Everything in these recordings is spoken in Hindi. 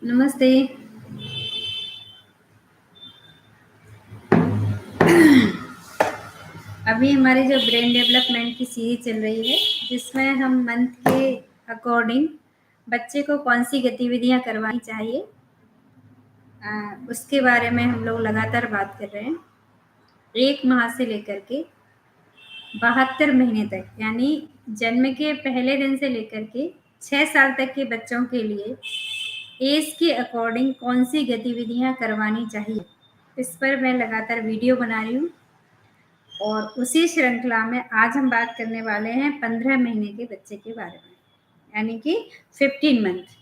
नमस्ते। अभी हमारी जो ब्रेन डेवलपमेंट की सीरीज चल रही है, जिसमें हम मंथ के अकॉर्डिंग बच्चे को कौन सी गतिविधियां करवानी चाहिए, उसके बारे में हम लोग लगातार बात कर रहे हैं। 1 माह से लेकर के 72 महीने तक, यानी जन्म के पहले दिन से लेकर के 6 साल तक के बच्चों के लिए एज के अकॉर्डिंग कौन सी गतिविधियां करवानी चाहिए, इस पर मैं लगातार वीडियो बना रही हूँ। और उसी श्रृंखला में आज हम बात करने वाले हैं 15 महीने के बच्चे के बारे में, यानी कि 15 मंथ।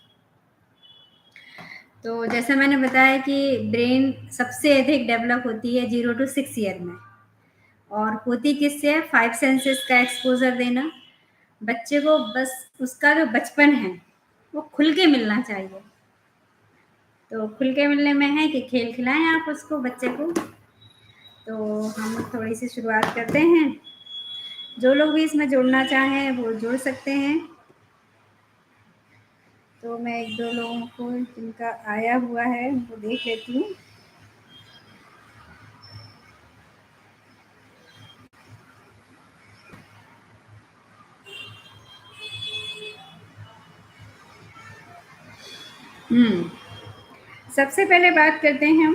तो जैसा मैंने बताया कि ब्रेन सबसे अधिक डेवलप होती है 0 to 6 ईयर में, और होती किससे है? 5 सेंसेस का एक्सपोजर देना। बच्चे को बस उसका जो बचपन है वो खुल के मिलना चाहिए। तो खुल के मिलने में है कि खेल खिलाएं आप उसको, बच्चे को। तो हम थोड़ी सी शुरुआत करते हैं। जो लोग भी इसमें जुड़ना चाहें वो जुड़ सकते हैं। तो मैं 1-2 लोगों को जिनका आया हुआ है उनको देख लेती हूँ। सबसे पहले बात करते हैं हम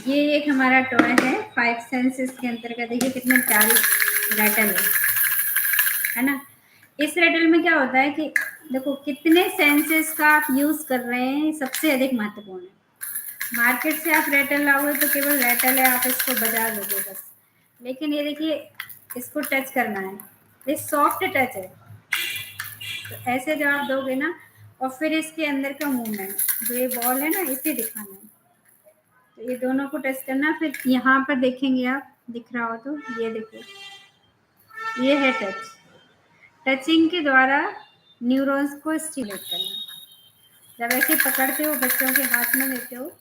ये एक हमारा टॉय है 5 सेंसेस के अंतर्गत। देखिए कितने प्यारी रैटल है ना। इस रैटल में क्या होता है कि देखो कितने सेंसेस का आप यूज कर रहे हैं, सबसे अधिक महत्वपूर्ण है। मार्केट से आप रैटल लाओगे तो केवल रैटल है, आप इसको बजा दोगे बस। लेकिन ये देखिए, इसको टच करना है, ये सॉफ्ट टच है। तो ऐसे जब आप दोगे ना, और फिर इसके अंदर का मूवमेंट, जो ये बॉल है ना, इसे दिखाना है। तो ये दोनों को टच करना। फिर यहाँ पर देखेंगे आप, दिख रहा हो तो ये देखो, ये है टच। टचिंग के द्वारा न्यूरॉन्स को स्टिमुलेट करना। जब ऐसे पकड़ते हो, बच्चों के हाथ में लेते हो,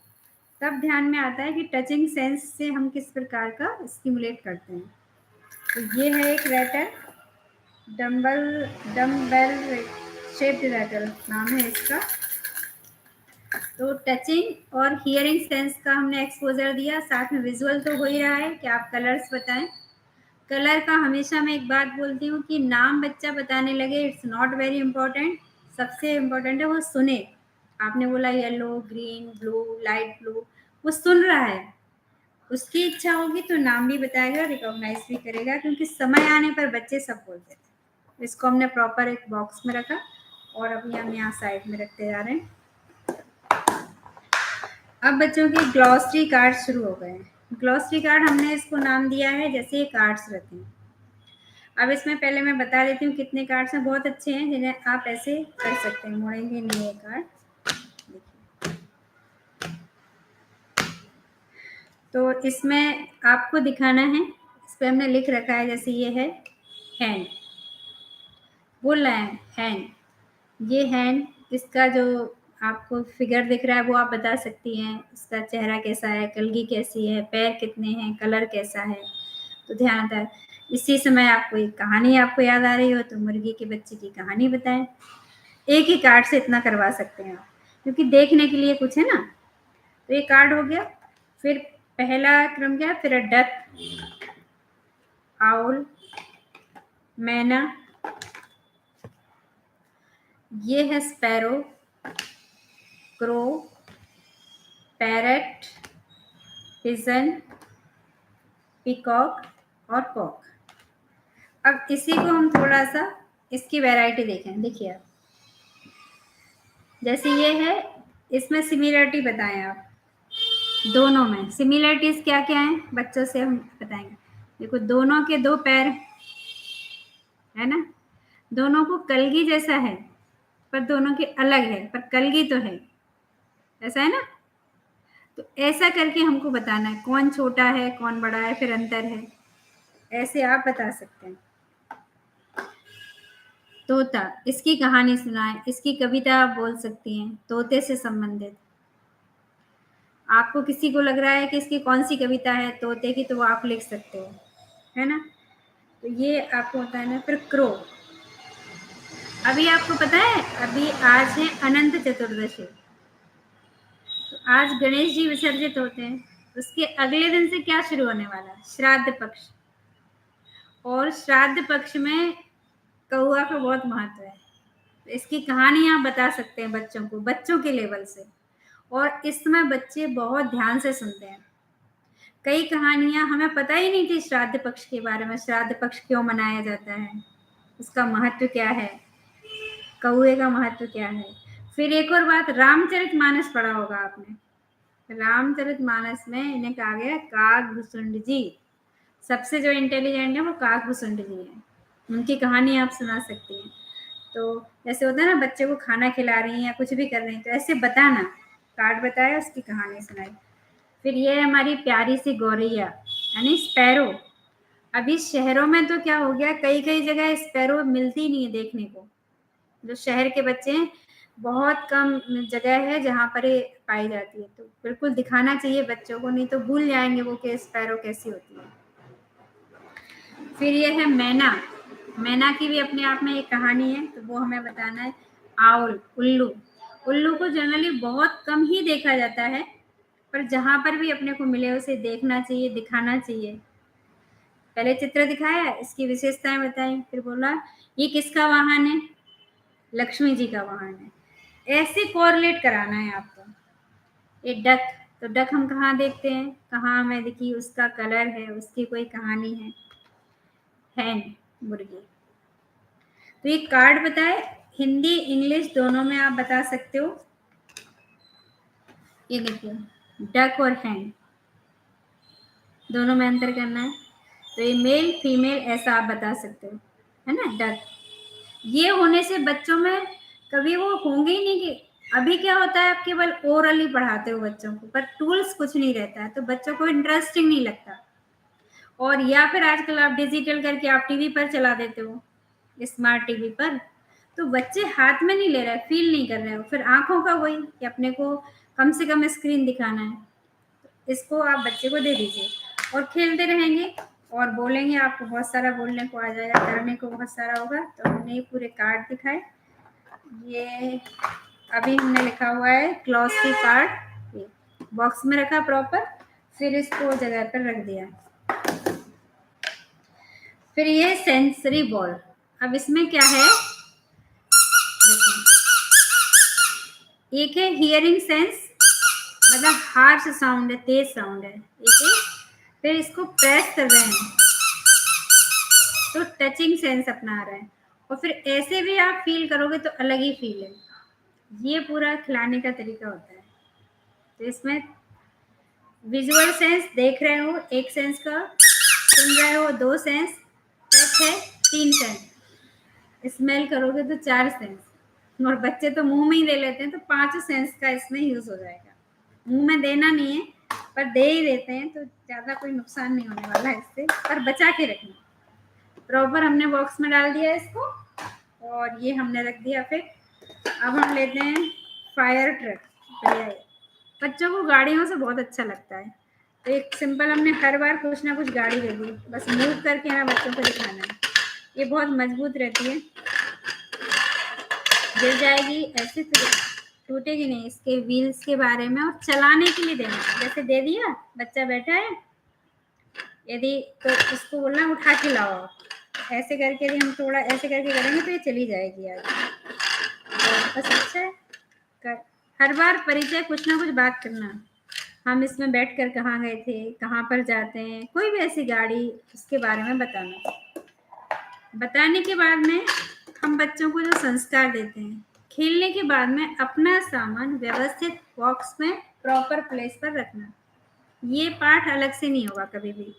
तब ध्यान में आता है कि टचिंग सेंस से हम किस प्रकार का स्टिमुलेट करते हैं। तो ये है एक रैटल, डम्बेल शेप्ड रैटल नाम है इसका। तो टचिंग और हियरिंग सेंस का हमने एक्सपोजर दिया, साथ में विजुअल तो हो ही रहा है कि आप कलर्स बताएं। कलर का हमेशा मैं एक बात बोलती हूँ कि नाम बच्चा बताने लगे, इट्स नॉट वेरी इंपॉर्टेंट। सबसे इम्पोर्टेंट है वो सुने। आपने बोला yellow, green, blue, light blue, वो सुन रहा है। उसकी इच्छा होगी तो नाम भी बताएगा, रिकॉग्नाइज भी करेगा, क्योंकि समय आने पर बच्चे सब बोलते थे। इसको हमने प्रॉपर एक बॉक्स में रखा और अभी हम यहाँ साइड में रखते जा रहे हैं। अब बच्चों के ग्लॉसरी कार्ड शुरू हो गए हैं। ग्लॉसरी कार्ड हमने इसको नाम दिया है जैसे ये कार्ड्स रहते हैं। अब इसमें पहले मैं बता देती हूँ कितने कार्ड्स हैं, बहुत अच्छे हैं जिन्हें आप ऐसे कर सकते हैं, मोड़ेंगे नहीं ये कार्ड। तो इसमें आपको दिखाना है, इस पर हमने लिख रखा है, जैसे ये है हैंड, बोल रहे हैं हैंड। ये हैंड, इसका जो आपको फिगर दिख रहा है वो आप बता सकती हैं। इसका चेहरा कैसा है, कलगी कैसी है, पैर कितने हैं, कलर कैसा है। तो ध्यान था। इसी समय आपको एक कहानी आपको याद आ रही हो तो मुर्गी के बच्चे की कहानी बताएं। एक ही कार्ड से इतना करवा सकते हैं आप, क्योंकि देखने के लिए कुछ है ना। तो ये कार्ड हो गया। फिर पहला क्रम क्या, फिर डक, आउल, मैना, ये है sparrow, crow, parrot, pigeon, peacock और कॉक। अब इसी को हम थोड़ा सा इसकी वैरायटी देखें। देखिए आप, जैसे ये है, इसमें सिमिलरिटी बताएं आप। दोनों में सिमिलरिटीज क्या क्या हैं बच्चों से हम बताएंगे। देखो दोनों के 2 पैर है ना, दोनों को कलगी जैसा है, पर दोनों के अलग है, पर कलगी तो है, ऐसा है ना। तो ऐसा करके हमको बताना है कौन छोटा है कौन बड़ा है, फिर अंतर है, ऐसे आप बता सकते हैं। तोता, इसकी कहानी सुनाएं, इसकी कविता आप बोल सकती हैं तोते से संबंधित। आपको किसी को लग रहा है कि इसकी कौन सी कविता है तोते की, तो वो आप लिख सकते हो, है ना। तो ये आपको होता है ना। फिर क्रो, अभी आपको पता है अभी आज है अनंत चतुर्दशी, तो आज गणेश जी विसर्जित होते हैं। उसके अगले दिन से क्या शुरू होने वाला है? श्राद्ध पक्ष। और श्राद्ध पक्ष में कौआ का बहुत महत्व है। इसकी कहानी आप बता सकते हैं बच्चों को, बच्चों के लेवल से। और इस समय बच्चे बहुत ध्यान से सुनते हैं। कई कहानियां हमें पता ही नहीं थी श्राद्ध पक्ष के बारे में, श्राद्ध पक्ष क्यों मनाया जाता है, उसका महत्व क्या है, कौए का महत्व क्या है। फिर एक और बात, रामचरितमानस पढ़ा होगा आपने। रामचरितमानस में इन्हें कहा गया काकभूसुंड जी, सबसे जो इंटेलिजेंट है वो काकभूसुंड जी है। उनकी कहानी आप सुना सकती हैं। तो जैसे होता है ना, बच्चे को खाना खिला रही हैं या कुछ भी कर रही हैं, तो ऐसे बताना, कार्ड बताया उसकी कहानी सुनाई। फिर ये है हमारी प्यारी सी गौरैया यानी स्पैरो। अभी शहरों में तो क्या हो गया, कई कई जगह स्पैरो मिलती नहीं है देखने को। जो शहर के बच्चे हैं, बहुत कम जगह है जहाँ पर ये पाई जाती है। तो बिल्कुल दिखाना चाहिए बच्चों को, नहीं तो भूल जाएंगे वो कि स्पैरो कैसी होती है। फिर ये है मैना। मैना की भी अपने आप में एक कहानी है, तो वो हमें बताना है। आउल, उल्लू। उल्लू को जनरली बहुत कम ही देखा जाता है, पर जहां पर भी अपने को मिले उसे देखना चाहिए, दिखाना चाहिए। पहले चित्र दिखाया, इसकी विशेषताएं बताई, फिर बोला ये किसका वाहन है? लक्ष्मी जी का वाहन है। ऐसे कोरिलेट कराना है आपको। ये डक, तो डक हम कहाँ देखते हैं, कहाँ हमें दिखी, उसका कलर है, उसकी कोई कहानी है। हैन, मुर्गी। तो ये कार्ड बताए, हिंदी इंग्लिश दोनों में आप बता सकते हो। ये देखिए, डक और हैन दोनों में अंतर करना है। तो ये मेल फीमेल ऐसा आप बता सकते हो, है ना। डक, ये होने से बच्चों में कभी वो होंगे ही नहीं कि अभी क्या होता है, आप केवल ओरली पढ़ाते हो बच्चों को, पर टूल्स कुछ नहीं रहता है, तो बच्चों को इंटरेस्टिंग नहीं लगता। और या फिर आजकल आप डिजिटल करके आप टीवी पर चला देते हो, स्मार्ट टीवी पर, तो बच्चे हाथ में नहीं ले रहे, फील नहीं कर रहे हो। फिर आंखों का वही कि अपने को कम से कम स्क्रीन दिखाना है, इसको आप बच्चे को दे दीजिए और खेलते रहेंगे और बोलेंगे, आपको बहुत सारा बोलने को आ जाएगा, करने को बहुत सारा होगा। तो हमने ये पूरे कार्ड दिखाए। ये अभी हमने लिखा हुआ है ग्लॉसी कार्ड, बॉक्स में रखा प्रॉपर, फिर इसको जगह पर रख दिया। फिर ये सेंसरी बॉल। अब इसमें क्या है, देखो, एक है हियरिंग सेंस, मतलब हार्श साउंड है, तेज साउंड है, एक है। फिर इसको प्रेस कर रहे हैं तो टचिंग सेंस अपना रहे हैं, और फिर ऐसे भी आप फील करोगे तो अलग ही फील है। ये पूरा खिलाने का तरीका होता है। तो इसमें विजुअल सेंस देख रहे हो एक सेंस का, सुन रहे हो दो सेंस, टच है तीन सेंस, स्मेल करोगे तो चार सेंस, और बच्चे तो मुंह में ही दे लेते हैं, तो पांचों सेंस का इसमें यूज हो जाएगा। मुंह में देना नहीं है, पर दे ही देते हैं, तो ज्यादा कोई नुकसान नहीं होने वाला है इससे, पर बचा के रखना। प्रॉपर हमने बॉक्स में डाल दिया इसको, और ये हमने रख दिया। फिर अब हम लेते हैं फायर ट्रक। बढ़िया है, बच्चों को गाड़ियों से बहुत अच्छा लगता है। तो एक सिंपल हमने हर बार कुछ ना कुछ गाड़ी दे दी, बस मूव करके हमें बच्चों को दिखाना है। ये बहुत मजबूत रहती है, गिर जाएगी ऐसे तो टूटेगी नहीं। इसके व्हील्स के बारे में और चलाने के लिए देना है। जैसे दे दिया, बच्चा बैठा है, यदि तो इसको बोलना उठा के लाओ, ऐसे करके यदि हम थोड़ा ऐसे करके करेंगे तो ये चली जाएगी आगे। तो बस अच्छा है, हर बार परिचय कुछ ना कुछ बात करना, हम इसमें बैठकर कहाँ गए थे, कहाँ पर जाते हैं, कोई भी ऐसी गाड़ी, उसके बारे में बताना। बताने के बाद में हम बच्चों को जो संस्कार देते हैं, खेलने के बाद में अपना सामान व्यवस्थित बॉक्स में प्रॉपर प्लेस पर रखना। ये पाठ अलग से नहीं होगा कभी भी,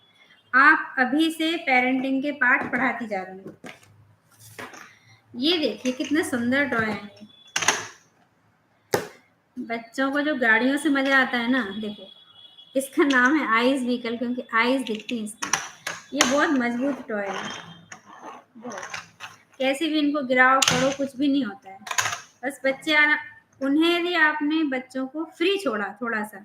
आप अभी से पेरेंटिंग के पाठ पढ़ाती जा रही हूँ। ये देखिए कितने सुंदर टॉय हैं। बच्चों को जो गाड़ियों से मजा आता है ना, देखो इसका नाम है आइस व्हीकल, क्योंकि आइस दिखती है इसमें। ये बहुत मजबूत टॉय है, कैसे भी इनको गिराओ करो कुछ भी नहीं होता है। बस बच्चे आना, उन्हें यदि आपने बच्चों को फ्री छोड़ा थोड़ा सा,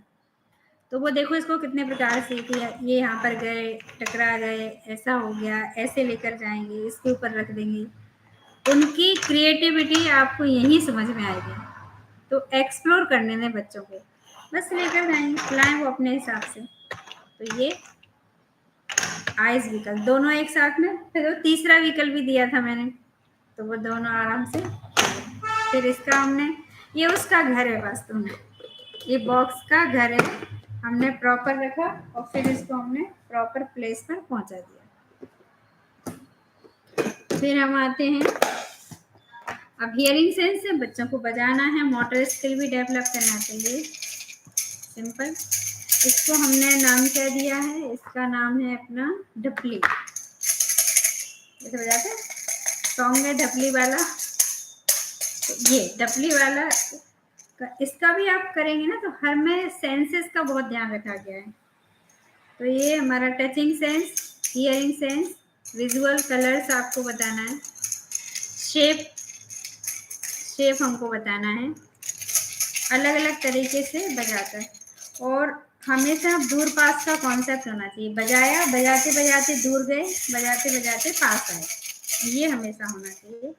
तो वो देखो इसको कितने प्रकार से कि ये यहाँ पर गए, टकरा गए, ऐसा हो गया, ऐसे लेकर जाएंगे, इसके ऊपर रख देंगे। उनकी क्रिएटिविटी आपको यहीं समझ में आएगी। तो एक्सप्लोर करने दें बच्चों को, बस लेकर जाएंगे, खिलाएं वो अपने हिसाब से। तो ये आइस विकल्प दोनों एक साथ में, फिर वो तीसरा विकल्प भी दिया था मैंने, तो वो दोनों आराम से। फिर इसका हमने, ये उसका घर है वास्तव में, ये बॉक्स का घर है, हमने प्रॉपर रखा और फिर इसको हमने प्रॉपर प्लेस पर पहुंचा दिया। फिर हम आते हैं, अब हियरिंग सेंस से बच्चों को बजाना है, मोटर स्किल भी डेवलप करना चाहिए। सिंपल, इसको हमने नाम क्या दिया है, इसका नाम है अपना ढपली। जैसे बजाते सॉन्ग है ढपली वाला, तो ये ढपली वाला, इसका भी आप करेंगे ना तो हर में सेंसेस का बहुत ध्यान रखा गया है। तो ये हमारा touching sense, hearing sense, visual colours आपको बताना है, शेप हमको बताना है, अलग अलग तरीके से बजाकर। और हमेशा दूर पास का कॉन्सेप्ट होना चाहिए, बजाया, बजाते बजाते दूर गए, बजाते बजाते पास आए, ये हमेशा होना चाहिए।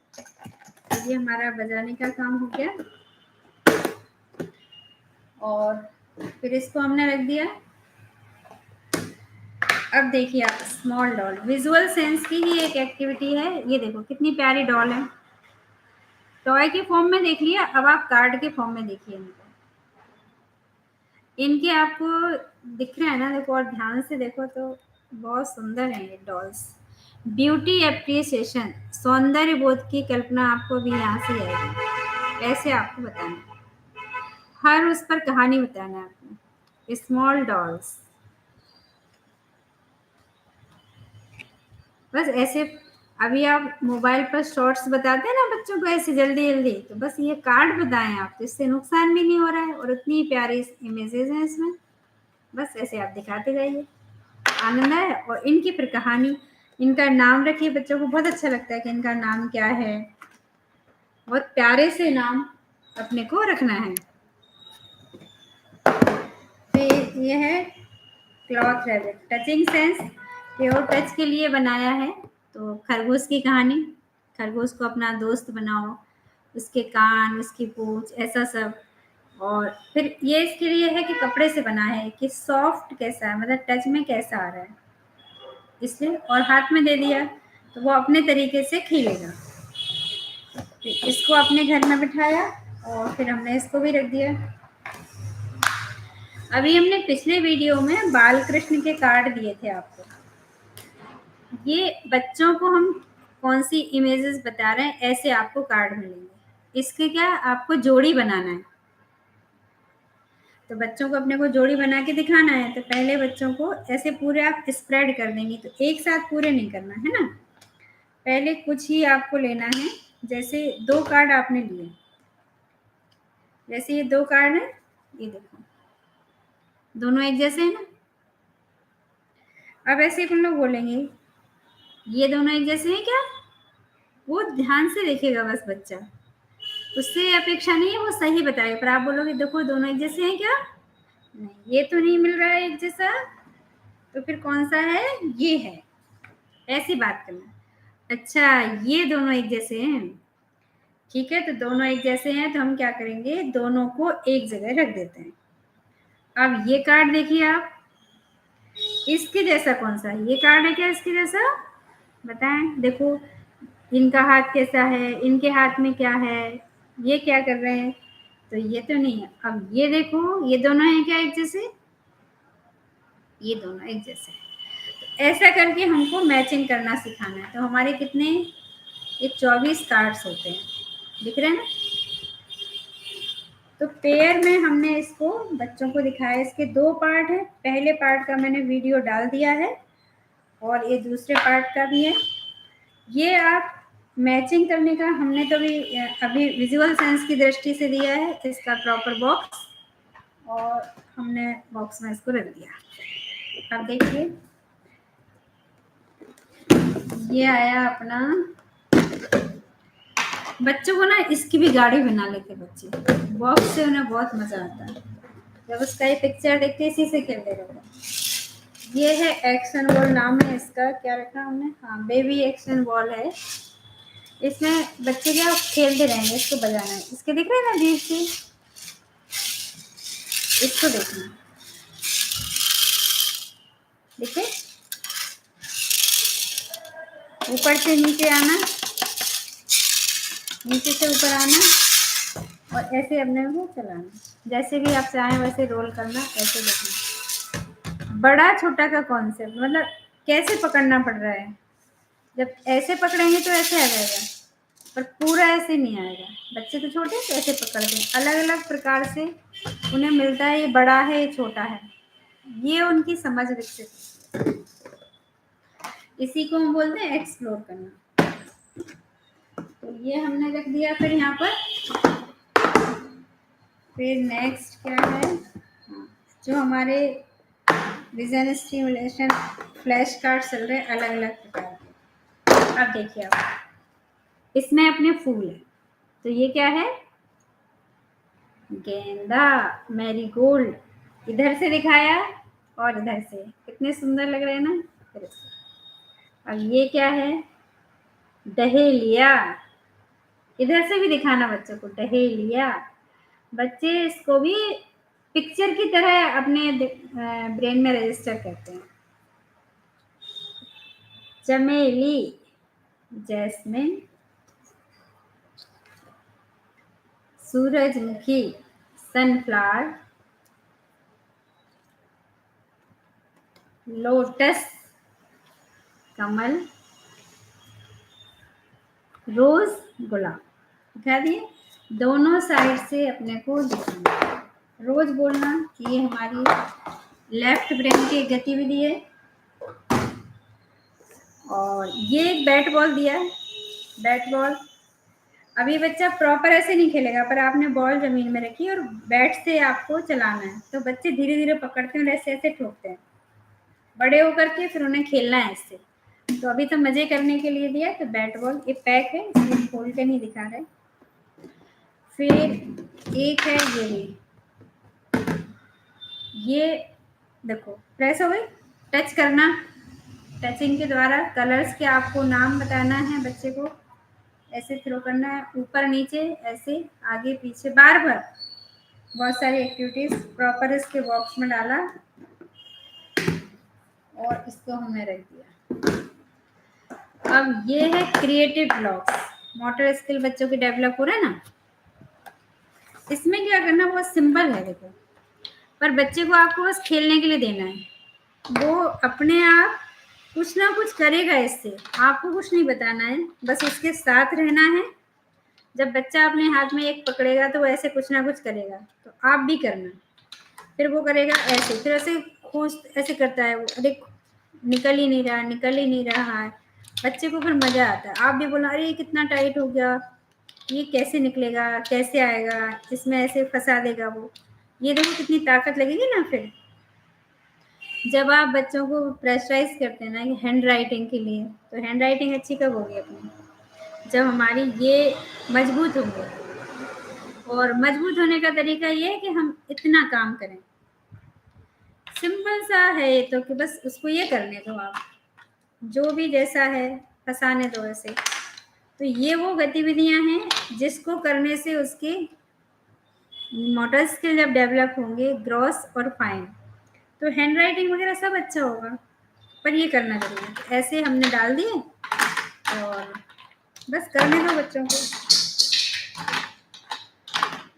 तो ये हमारा बजाने का काम हो गया। और फिर इसको हमने रख दिया। अब देखिए आप, स्मॉल डॉल, विजुअल सेंस की ही एक एक्टिविटी है। ये देखो कितनी प्यारी डॉल है, टॉय के फॉर्म में देख लिया, अब आप कार्ड के फॉर्म में देखिए इनको। इनके आपको दिख रहे हैं ना, देखो और ध्यान से देखो तो बहुत सुंदर है ये डॉल्स। ब्यूटी एप्रिसिएशन, सौंदर्य बोध की कल्पना आपको भी यहाँ से आएगी। ऐसे आपको बताना है, हर उस पर कहानी बताना है आपको। स्मॉल डॉल्स, बस ऐसे। अभी आप मोबाइल पर शॉर्ट्स बताते हैं ना बच्चों को ऐसे जल्दी जल्दी, तो बस ये कार्ड बताएं आप, तो इससे नुकसान भी नहीं हो रहा है और इतनी प्यारी इमेजेस हैं इसमें। बस ऐसे आप दिखाते जाइए, आनंद है। और इनकी फिर कहानी, इनका नाम रखिए, बच्चों को बहुत अच्छा लगता है कि इनका नाम क्या है, बहुत प्यारे से नाम अपने को रखना है। तो ये है cloth rabbit, touching sense, pure touch के लिए बनाया है। तो खरगोश की कहानी, खरगोश को अपना दोस्त बनाओ, उसके कान, उसकी पूंछ, ऐसा सब। और फिर ये इसके लिए है कि कपड़े से बना है, कि सॉफ्ट कैसा है, मतलब टच में कैसा आ रहा है, इसलिए। और हाथ में दे दिया तो वो अपने तरीके से खेलेगा। फिर इसको अपने घर में बिठाया और फिर हमने इसको भी रख दिया। अभी हमने पिछले वीडियो में बाल कृष्ण के कार्ड दिए थे आपको। ये बच्चों को हम कौन सी इमेजेस बता रहे हैं, ऐसे आपको कार्ड मिलेंगे। इसके क्या आपको जोड़ी बनाना है, तो बच्चों को अपने को जोड़ी बना के दिखाना है। तो पहले बच्चों को ऐसे पूरे आप स्प्रेड कर देंगे, तो एक साथ पूरे नहीं करना है ना, पहले कुछ ही आपको लेना है। जैसे 2 कार्ड आपने लिए, जैसे ये 2 कार्ड है, ये देखो दोनों एक जैसे हैं ना। अब ऐसे कुछ लोग बोलेंगे ये दोनों एक जैसे हैं क्या, वो ध्यान से देखेगा बस बच्चा, उससे अपेक्षा नहीं है वो सही बताएगा। पर आप बोलोगे देखो दोनों एक जैसे हैं क्या, नहीं ये तो नहीं मिल रहा है एक जैसा, तो फिर कौन सा है, ये है, ऐसी बात करना। अच्छा ये दोनों एक जैसे हैं, ठीक है, तो दोनों एक जैसे हैं तो हम क्या करेंगे, दोनों को एक जगह रख देते हैं। अब ये कार्ड देखिए आप, इसके जैसा कौन सा है, ये कार्ड है क्या इसके जैसा, बताएं। देखो इनका हाथ कैसा है, इनके हाथ में क्या है, ये क्या कर रहे हैं, तो ये तो नहीं है। अब ये देखो ये दोनों हैं क्या एक जैसे, ये दोनों एक जैसे। तो ऐसा करके हमको मैचिंग करना सिखाना है। तो हमारे कितने, ये 24 कार्ड्स होते हैं, दिख रहे हैं ना। तो पेयर में हमने इसको बच्चों को दिखाया, इसके 2 पार्ट है, पहले पार्ट का मैंने वीडियो डाल दिया है और ये दूसरे पार्ट का भी है। ये आप मैचिंग करने का हमने तो अभी विजुअल सेंस की दृष्टि से दिया है, इसका प्रॉपर बॉक्स, और हमने बॉक्स में इसको रख दिया। अब देखिए ये आया अपना, बच्चों को ना इसकी भी गाड़ी बना लेते बच्चे, बॉक्स से उन्हें बहुत मजा आता है। जब उसका ये पिक्चर देखते इसी से खेलते रहते। ये है एक्शन बॉल, नाम है इसका, क्या रखा हमने, हाँ बेबी एक्शन बॉल है। इसमें बच्चे क्या खेलते रहेंगे, इसको बजाना है, इसके दिख रहे हैं ना अजीब सी, इसको देखना, देखिए ऊपर से नीचे आना, नीचे से ऊपर आना, और ऐसे अपने को चलाना, जैसे भी आप चाहें वैसे रोल करना, ऐसे देखना। बड़ा छोटा का कॉन्सेप्ट मतलब कैसे पकड़ना पड़ रहा है, जब ऐसे पकड़ेंगे तो ऐसे आ जाएगा, पर पूरा ऐसे नहीं आएगा। बच्चे तो छोटे हैं तो ऐसे पकड़ते हैं, अलग अलग प्रकार से उन्हें मिलता है, ये बड़ा है ये छोटा है, ये उनकी समझ विकसित, इसी को हम बोलते हैं एक्सप्लोर करना। तो ये हमने रख दिया, फिर यहाँ पर फिर नेक्स्ट क्या है, हाँ, जो हमारे विजन स्टिमुलेशन फ्लैश कार्ड चल रहे हैं अलग अलग प्रकार के। अब देखिए आप, इसमें अपने फूल है, तो ये क्या है, गेंदा, मैरीगोल्ड, इधर से दिखाया और इधर से, कितने सुंदर लग रहे हैं ना। फिर अब ये क्या है, डहेलिया, इधर से भी दिखाना बच्चों को, डहेलिया, बच्चे इसको भी पिक्चर की तरह अपने ब्रेन में रजिस्टर करते हैं। चमेली, जैस्मिन, सूरजमुखी, सनफ्लावर, लोटस, कमल, रोज, गुलाब, दिखा दिए। दोनों साइड से अपने को दिखाना, रोज बोलना कि ये हमारी लेफ्ट ब्रेन की गतिविधि है। और ये एक बैट बॉल दिया है, बैट बॉल, अब ये बच्चा प्रॉपर ऐसे नहीं खेलेगा, पर आपने बॉल जमीन में रखी और बैट से आपको चलाना है, तो बच्चे धीरे धीरे पकड़ते हैं और ऐसे ऐसे ठोकते हैं, बड़े होकर के फिर उन्हें खेलना है इससे। तो अभी तो मजे करने के लिए दिया, तो बैट बॉल ये पैक है, इसलिए खोल के नहीं दिखा रहे। फिर एक है ये भी, ये देखो प्रेस हो गई, टच करना, टचिंग के द्वारा कलर्स के आपको नाम बताना है बच्चे को, ऐसे थ्रो करना है, ऊपर नीचे ऐसे आगे पीछे बार बार, बहुत सारी एक्टिविटीज प्रॉपर इसके बॉक्स में डाला और इसको हमने रख दिया। अब ये है क्रिएटिव ब्लॉक्स, मोटर स्किल बच्चों के डेवलप हो रहे हैं ना, इसमें क्या करना, बहुत सिंपल है देखो, पर बच्चे को आपको बस खेलने के लिए देना है, वो अपने आप कुछ ना कुछ करेगा इससे, आपको कुछ नहीं बताना है, बस उसके साथ रहना है। जब बच्चा अपने हाथ में एक पकड़ेगा तो वो ऐसे कुछ ना कुछ करेगा, तो आप भी करना, फिर वो करेगा ऐसे, फिर ऐसे खोज ऐसे करता है वो, अरे निकल ही नहीं रहा, निकल ही नहीं रहा है, बच्चे को फिर मजा आता है। आप भी बोला अरे ये कितना टाइट हो गया, ये कैसे निकलेगा, कैसे आएगा, इसमें ऐसे फंसा देगा वो, ये देखो कितनी ताकत लगेगी ना। फिर जब आप बच्चों को प्रेशराइज करते हैं ना कि हैंड राइटिंग के लिए, तो हैंड राइटिंग अच्छी कब होगी अपनी, जब हमारी ये मजबूत होंगे, और मजबूत होने का तरीका ये है कि हम इतना काम करें, सिंपल सा है ये तो, कि बस उसको ये करने दो आप, जो भी जैसा है फंसाने दो ऐसे। तो ये वो गतिविधियां हैं जिसको करने से उसके मोटर स्किल जब डेवलप होंगे, ग्रॉस और फाइन, तो हैंड राइटिंग वगैरह सब अच्छा होगा, पर ये करना जरूरी है। ऐसे हमने डाल दिए और बस करने दो बच्चों को,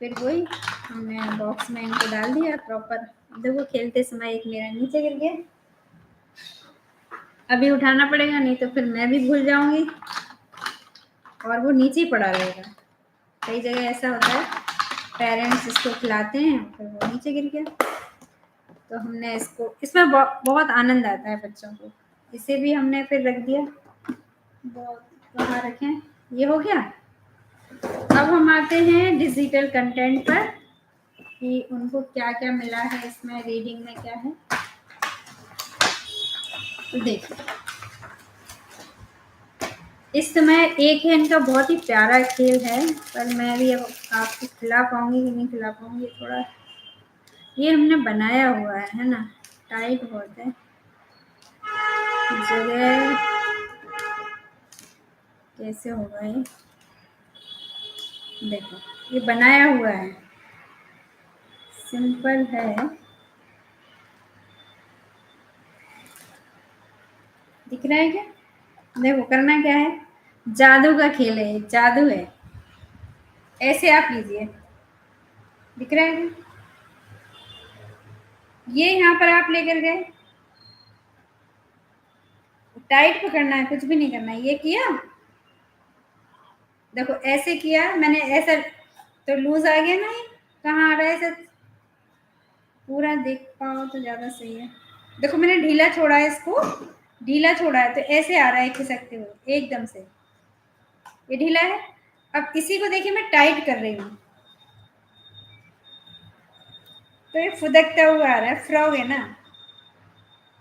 फिर वही हमने बॉक्स में इनको डाल दिया प्रॉपर। देखो खेलते समय एक मेरा नीचे गिर गया, अभी उठाना पड़ेगा, नहीं तो फिर मैं भी भूल जाऊंगी और वो नीचे ही पड़ा रहेगा। कई जगह ऐसा होता है, पेरेंट्स इसको खिलाते हैं फिर वो नीचे गिर गया। तो हमने इसको, इसमें बहुत आनंद आता है बच्चों को, इसे भी हमने फिर रख दिया, बहुत कहाँ रखें, ये हो गया। अब हम आते हैं डिजिटल कंटेंट पर कि उनको क्या क्या मिला है इसमें, रीडिंग में क्या है। तो देखिए इस समय एक है इनका बहुत ही प्यारा खेल है, पर मैं भी अब आपको खिला पाऊंगी कि नहीं खिला पाऊंगी, थोड़ा ये हमने बनाया हुआ है ना, टाइट बहुत है जगह, कैसे होगा ये, देखो ये बनाया हुआ है, सिंपल है, दिख रहा है क्या? देखो करना क्या है, जादू का खेल है, जादू है, ऐसे आप लीजिए, दिख रहा है क्या? ये यहाँ पर आप लेकर गए, टाइट पकड़ना है, कुछ भी नहीं करना है, ये किया, देखो ऐसे किया मैंने, ऐसा तो लूज आ गया ना, ये कहाँ आ रहा है, ऐसा पूरा देख पाओ तो ज्यादा सही है। देखो मैंने ढीला छोड़ा है इसको, ढीला छोड़ा है तो ऐसे आ रहा है खिसकते हुए एकदम से, ये ढीला है। अब इसी को देखिए मैं टाइट कर रही हूँ तो ये फुदकता हुआ आ रहा है, फ्रॉग है ना,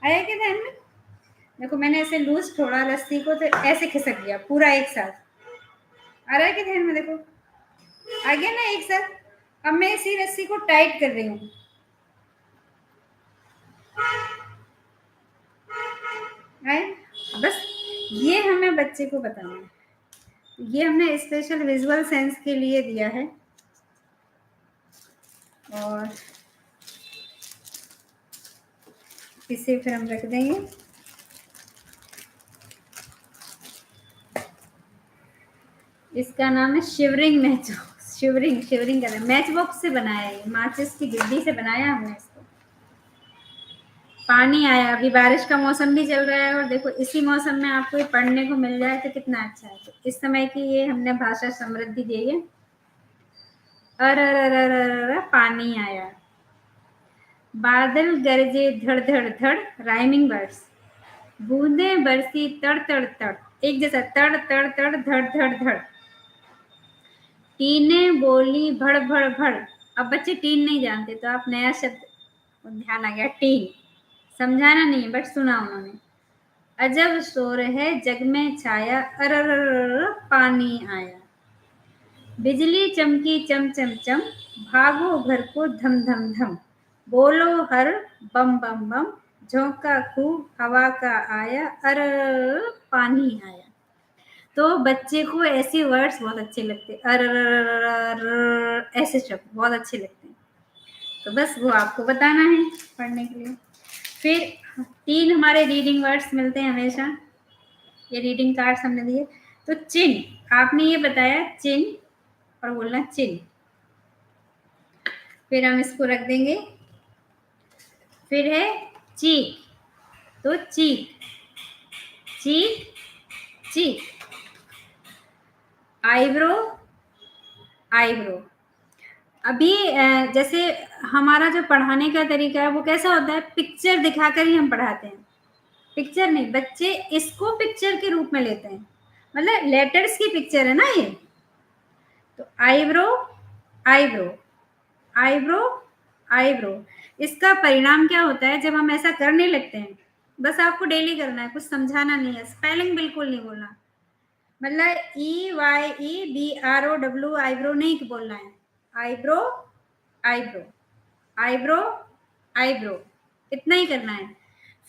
आया क्या ध्यान में? देखो मैंने ऐसे लूज छोड़ा रस्सी को तो ऐसे खिसक गया पूरा एक साथ, आ रहा है क्या ध्यान में? देखो आ गया ना एक साथ। अब मैं इसी रस्सी को टाइट कर रही हूँ, आए, बस ये हमें बच्चे को बताना है, ये हमने स्पेशल विजुअल सेंस के लिए दिया है। और इसे फिर हम रख देंगे, इसका नाम है शिवरिंग मैच, शिवरिंग शिवरिंग का मैच बॉक्स से बनाया है, माचिस की डिब्बी से बनाया हमने इसको। पानी आया, अभी बारिश का मौसम भी चल रहा है और देखो इसी मौसम में आपको ये पढ़ने को मिल जाए तो कितना अच्छा है। तो इस समय की ये हमने भाषा समृद्धि दी है। अर पानी आया, बादल गरजे धड़ धड़ धड़, राइमिंग वर्ड्स, बूंदे बरसी तड़ तड़ तड़, एक जैसा तड़ तड़ तड़ धड़ धड़ धड़, टीने बोली भड़ भड़ भड़। अब बच्चे टीन नहीं जानते तो आप नया शब्द ध्यान आ गया, टीन, समझाना नहीं है बट सुना उन्होंने। अजब शोर है जग में छाया, अरर पानी आया, बिजली चमकी चम चम चम, भागो घर को धम धम धम, बोलो हर बम बम बम, झोंका खूब हवा का आया, अरर पानी आया। तो बच्चे को ऐसे वर्ड्स बहुत अच्छे लगते हैं, अरर ऐसे शब्द बहुत अच्छे लगते हैं। तो बस वो आपको बताना है पढ़ने के लिए। फिर 3 हमारे रीडिंग वर्ड्स मिलते हैं हमेशा, ये रीडिंग कार्ड्स हमने दिए। तो चिन, आपने ये बताया चिन और बोलना चिन, फिर हम इसको रख देंगे। फिर है चीक, तो चीक चीक चीक, आईब्रो आईब्रो। अभी जैसे हमारा जो पढ़ाने का तरीका है वो कैसा होता है, पिक्चर दिखाकर ही हम पढ़ाते हैं, पिक्चर नहीं, बच्चे इसको पिक्चर के रूप में लेते हैं, मतलब लेटर्स की पिक्चर है ना ये। तो आईब्रो आईब्रो आईब्रो आईब्रो, इसका परिणाम क्या होता है जब हम ऐसा करने लगते हैं, बस आपको डेली करना है, कुछ समझाना नहीं है, स्पेलिंग बिल्कुल नहीं बोलना, मतलब EYEBROW आईब्रो नहीं बोलना है, आईब्रो आईब्रो आईब्रो आईब्रो, इतना ही करना है।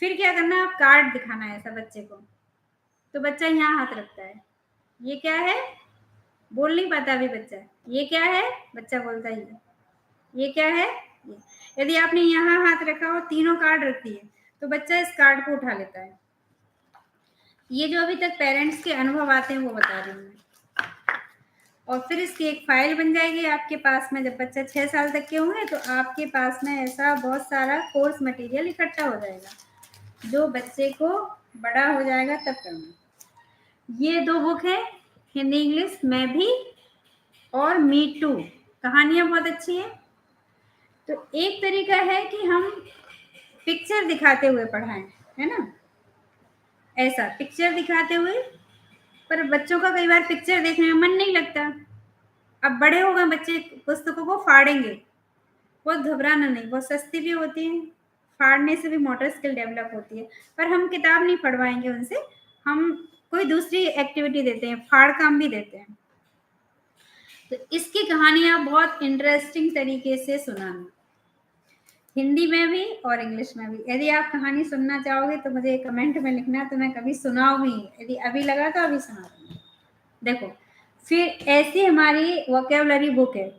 फिर क्या करना है, आप कार्ड दिखाना है ऐसा बच्चे को, तो बच्चा यहाँ हाथ रखता है, ये क्या है, बोल नहीं पाता अभी बच्चा, ये क्या है, बच्चा बोलता ही है, ये क्या है ये। यदि आपने यहाँ हाथ रखा और तीनों कार्ड रख दिए तो बच्चा इस कार्ड को उठा लेता है। ये जो अभी तक पेरेंट्स के अनुभव आते हैं वो बता रही हूँ मैं। और फिर इसकी एक फाइल बन जाएगी आपके पास में, जब बच्चा 6 साल तक के होंगे तो आपके पास में ऐसा बहुत सारा कोर्स मटेरियल इकट्ठा हो जाएगा जो बच्चे को बड़ा हो जाएगा तब करना। ये 2 बुक है, हिंदी इंग्लिश मैं भी और मी टू, कहानियां बहुत अच्छी है। तो एक तरीका है कि हम पिक्चर दिखाते हुए पढ़ाएं, है ना, ऐसा पिक्चर दिखाते हुए, पर बच्चों का कई बार पिक्चर देखने में मन नहीं लगता। अब बड़े हो गए बच्चे, पुस्तकों को फाड़ेंगे, बहुत घबराना नहीं, बहुत सस्ती भी होती है, फाड़ने से भी मोटर स्किल डेवलप होती है, पर हम किताब नहीं पढ़वाएंगे उनसे, हम कोई दूसरी एक्टिविटी देते हैं, फाड़ काम भी देते हैं। तो इसकी कहानियां बहुत इंटरेस्टिंग तरीके से सुनाना, हिंदी में भी और इंग्लिश में भी। यदि आप कहानी सुनना चाहोगे तो मुझे कमेंट में लिखना, तो मैं कभी सुनाऊंगी। यदि अभी लगा तो अभी सुना दूंगी। देखो, फिर ऐसी हमारी वोकेबलरी बुक है,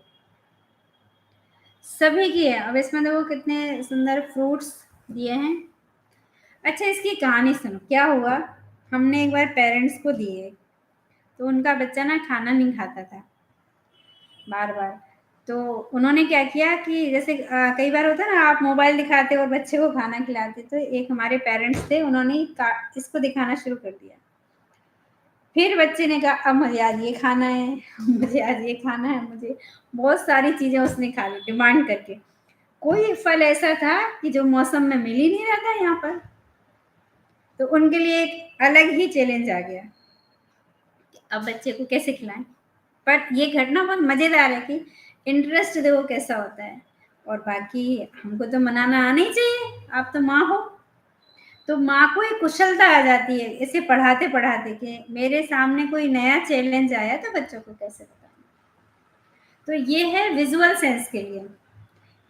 सभी की है। अब इसमें देखो कितने सुंदर फ्रूट्स दिए हैं। अच्छा, इसकी कहानी सुनो। क्या हुआ, हमने एक बार पेरेंट्स को दिए, तो उनका बच्चा ना खाना नहीं खाता था बार बार। तो उन्होंने क्या किया कि जैसे कई बार होता है ना, आप मोबाइल दिखाते और बच्चे को खाना खिलाते, तो एक हमारे पेरेंट्स थे, उन्होंने इसको दिखाना शुरू कर दिया। फिर बच्चे ने कहा अब मुझे आज ये खाना है, मुझे आज ये खाना है, मुझे बहुत सारी चीजें उसने खा ली डिमांड करके। कोई फल ऐसा था कि जो मौसम में मिल ही नहीं रहा था यहाँ पर। तो उनके लिए एक अलग ही चैलेंज आ गया, अब बच्चे को कैसे खिलाएं। पर ये घटना बहुत मजेदार है कि इंटरेस्ट देखो कैसा होता है। और बाकी हमको तो मनाना आना ही चाहिए, आप तो माँ हो। तो माँ को एक कुशलता आ जाती है इसे पढ़ाते पढ़ाते कि मेरे सामने कोई नया चैलेंज आया तो बच्चों को कैसे बताना। तो ये है विजुअल सेंस के लिए।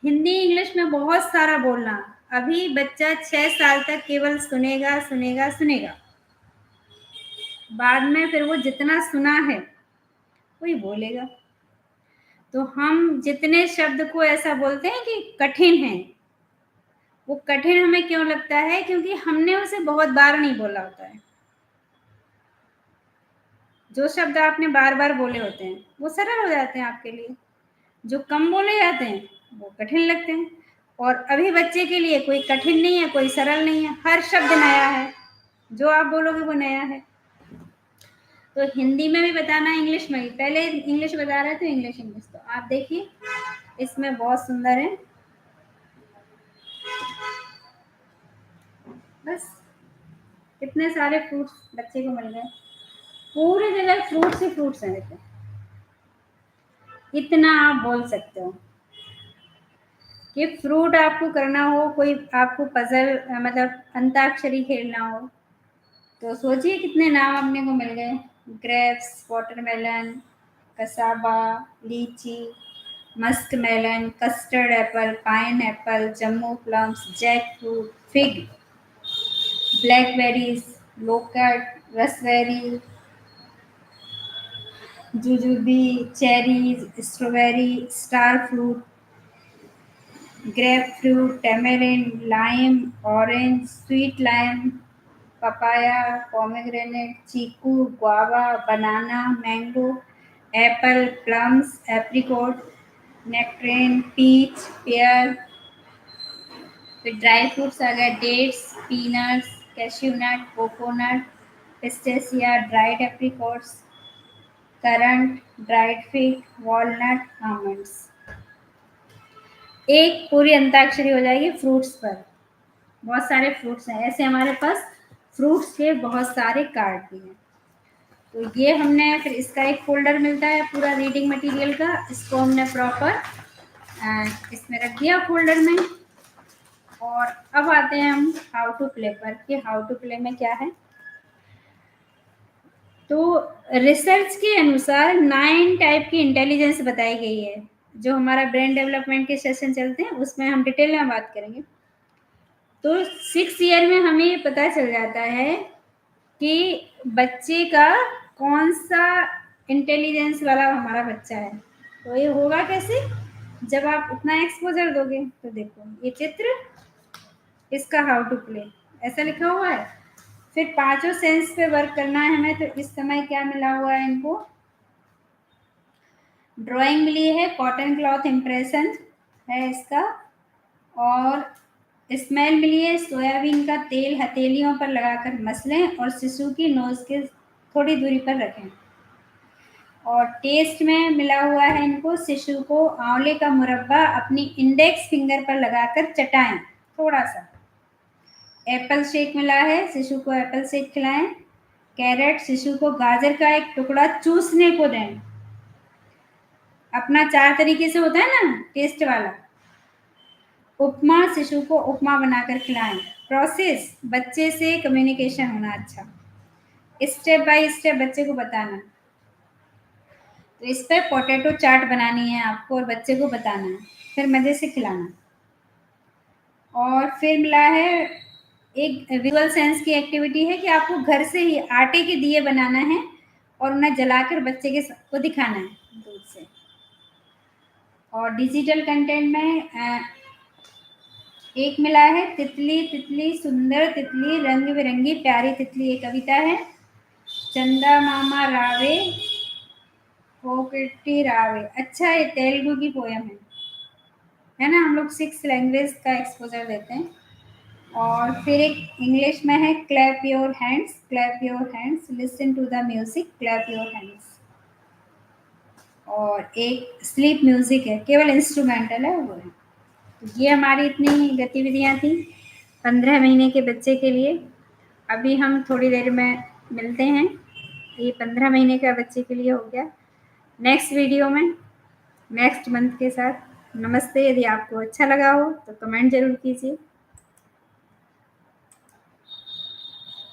हिंदी इंग्लिश में बहुत सारा बोलना। अभी बच्चा 6 साल तक केवल सुनेगा सुनेगा सुनेगा, बाद में फिर वो जितना सुना है वही बोलेगा। तो हम जितने शब्द को ऐसा बोलते हैं कि कठिन है, वो कठिन हमें क्यों लगता है, क्योंकि हमने उसे बहुत बार नहीं बोला होता है। जो शब्द आपने बार बार बोले होते हैं वो सरल हो जाते हैं आपके लिए, जो कम बोले जाते हैं वो कठिन लगते हैं। और अभी बच्चे के लिए कोई कठिन नहीं है, कोई सरल नहीं है, हर शब्द नया है, जो आप बोलोगे वो नया है। तो हिंदी में भी बताना है, इंग्लिश में भी। पहले इंग्लिश बता रहे थे, इंग्लिश इंग्लिश तो आप देखिए इसमें बहुत सुंदर है। बस कितने सारे फ्रूट्स बच्चे को मिल गए, पूरी जगह फ्रूट्स ही फ्रूट्स हैं। देखो इतना आप बोल सकते हो कि फ्रूट आपको करना हो, कोई आपको पजल मतलब अंताक्षरी खेलना हो, तो सोचिए कितने नाम अपने को मिल गए। Grapes, watermelon, casaba, lychee, musk melon, custard apple, pine apple, Jammu plums, jack fruit, fig, blackberries, loquat, raspberry, jujube, cherries, strawberry, star fruit, grape fruit, tamarind, lime, orange, sweet lime, papaya, pomegranate, chikoo, guava, banana, mango, apple, plums, apricot, nectarine, peach, pear. फिर ड्राई फ्रूट्स आ गए, dates, peanuts, cashew nut, coconut, pistacia, dried apricots, currant, dried fig, walnut, almonds. एक पूरी अंताक्षरी हो जाएगी फ्रूट्स पर। बहुत सारे फ्रूट्स हैं, ऐसे हमारे पास फ्रूट्स के बहुत सारे कार्ड भी हैं। तो ये हमने फिर इसका एक फोल्डर मिलता है पूरा रीडिंग मटेरियल का, इसको हमने प्रॉपर इसमें रख दिया फोल्डर में। और अब आते हैं हम हाउ टू प्ले पर कि हाउ टू प्ले में क्या है। तो रिसर्च के अनुसार 9 टाइप की इंटेलिजेंस बताई गई है। जो हमारा ब्रेन डेवलपमेंट के सेशन चलते हैं उसमें हम डिटेल में बात करेंगे। तो 6 ईयर में हमें ये पता चल जाता है कि बच्चे का कौन सा इंटेलिजेंस वाला हमारा बच्चा है। तो ये होगा कैसे, जब आप उतना एक्सपोजर दोगे। तो देखो ये चित्र, इसका हाउ टू प्ले ऐसा लिखा हुआ है। फिर पांचों सेंस पे वर्क करना है हमें। तो इस समय क्या मिला हुआ है इनको, ड्राइंग मिली है, कॉटन क्लॉथ इम्प्रेशन है इसका, और स्मेल मिली है, सोयाबीन का तेल हथेलियों पर लगाकर मसलें और शिशु की नोज के थोड़ी दूरी पर रखें। और टेस्ट में मिला हुआ है इनको, शिशु को आंवले का मुरब्बा अपनी इंडेक्स फिंगर पर लगाकर चटाएं थोड़ा सा। एप्पल शेक मिला है, शिशु को एप्पल शेक खिलाएं। कैरेट, शिशु को गाजर का एक टुकड़ा चूसने को दें। अपना 4 तरीके से होता है ना टेस्ट वाला। उपमा, शिशु को उपमा बनाकर खिलाएं। प्रोसेस, बच्चे से कम्युनिकेशन होना अच्छा, स्टेप बाय स्टेप बच्चे को बताना। तो इस पर पोटैटो चाट बनानी है आपको और बच्चे को बताना है, फिर मज़े से खिलाना। और फिर मिला है एक विजुअल सेंस की एक्टिविटी है कि आपको घर से ही आटे के दिए बनाना है और उन्हें जलाकर बच्चे के को दिखाना है दूध से। और डिजिटल कंटेंट में एक मिला है तितली तितली सुंदर तितली रंग बिरंगी प्यारी तितली, ये कविता है। चंदा मामा रावे पोकेटी रावे, अच्छा ये तेलुगु की पोयम है ना। हम लोग 6 लैंग्वेज का एक्सपोजर देते हैं। और फिर एक इंग्लिश में है clap your hands listen to the music clap your hands. और एक स्लीप म्यूजिक है, केवल इंस्ट्रूमेंटल है वो है। तो ये हमारी इतनी गतिविधियां थी 15 महीने के बच्चे के लिए। अभी हम थोड़ी देर में मिलते हैं। ये 15 महीने का बच्चे के लिए हो गया। नेक्स्ट वीडियो में नेक्स्ट मंथ के साथ। नमस्ते। यदि आपको अच्छा लगा हो तो कमेंट ज़रूर कीजिए।